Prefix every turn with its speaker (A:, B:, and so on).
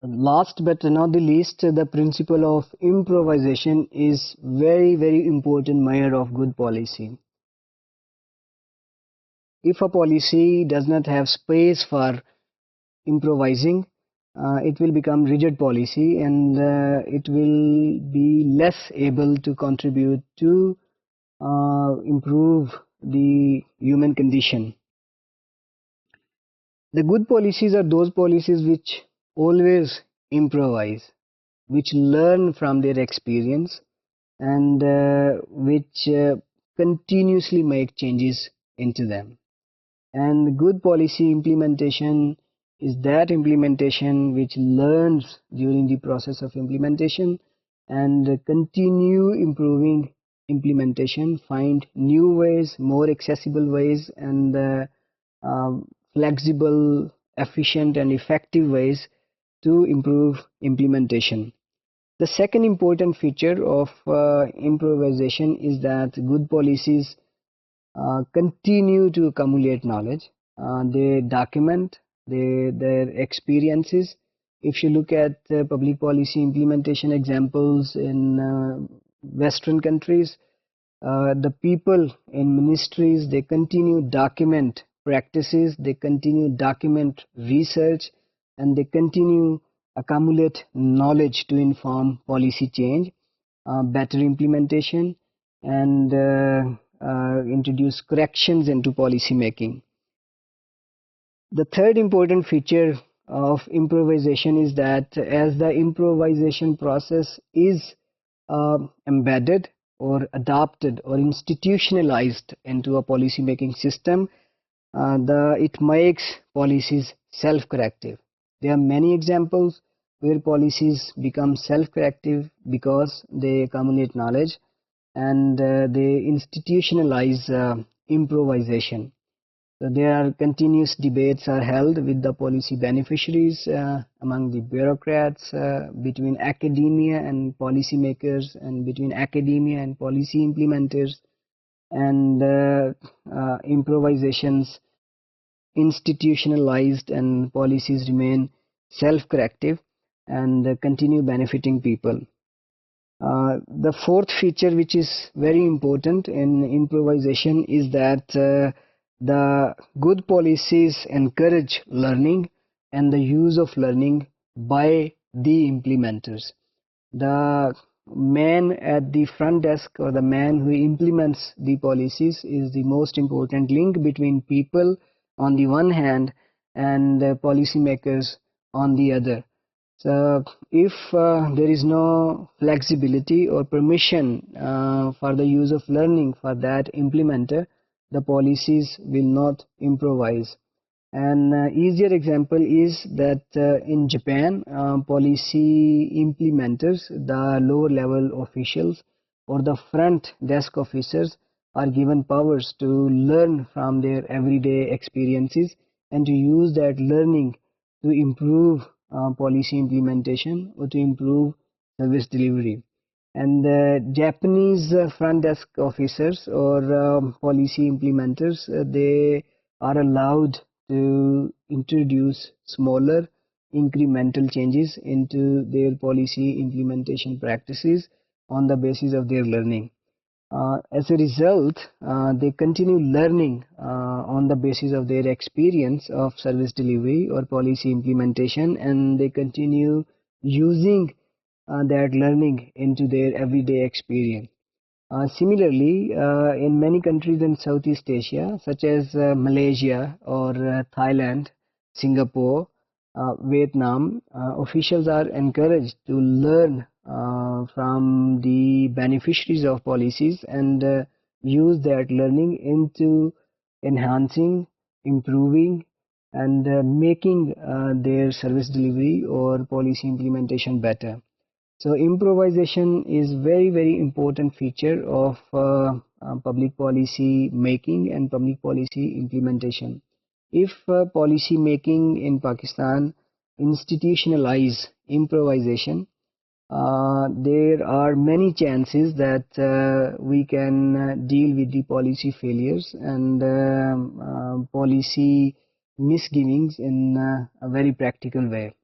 A: Last but not the least, the principle of improvisation is very important measure of good policy. If a policy does not have space for improvising, it will become rigid policy, and it will be less able to contribute to improve the human condition. The good policies are those policies which always improvise, which learn from their experience, and which continuously make changes into them. And good policy implementation is that implementation which learns during the process of implementation and continue improving implementation, find new ways, more accessible ways, and flexible, efficient, and effective ways to improve implementation. The second important feature of improvisation is that good policies continue to accumulate knowledge. They document their experiences. If you look at public policy implementation examples in Western countries, the people in ministries, they continue document practices, they continue document research, and they continue accumulate knowledge to inform policy change, better implementation, and introduce corrections into policy making. The third important feature of improvisation is that as the improvisation process is embedded or adopted or institutionalized into a policy making system, it makes policies self-corrective. There are many examples where policies become self-corrective because they accumulate knowledge and they institutionalize improvisation. So there are continuous debates are held with the policy beneficiaries, among the bureaucrats, between academia and policymakers, and between academia and policy implementers, and improvisations institutionalized and policies remain self-corrective and continue benefiting people. The fourth feature, which is very important in improvisation, is that the good policies encourage learning and the use of learning by the implementers. The man at the front desk, or the man who implements the policies, is the most important link between people on the one hand and policymakers on the other. So if there is no flexibility or permission for the use of learning for that implementer, the policies will not improvise. An easier example is that in Japan, policy implementers, the lower level officials or the front desk officers, are given powers to learn from their everyday experiences and to use that learning to improve policy implementation or to improve service delivery. And Japanese front desk officers or policy implementers, they are allowed to introduce smaller incremental changes into their policy implementation practices on the basis of their learning. As a result, they continue learning on the basis of their experience of service delivery or policy implementation, and they continue using that learning into their everyday experience. Similarly, in many countries in Southeast Asia, such as Malaysia or Thailand, Singapore, Vietnam, officials are encouraged to learn from the beneficiaries of policies and use that learning into enhancing, improving, and making their service delivery or policy implementation better. So improvisation is very important feature of public policy making and public policy implementation. If policy making in Pakistan institutionalize improvisation, there are many chances that we can deal with the policy failures and policy misgivings in a very practical way.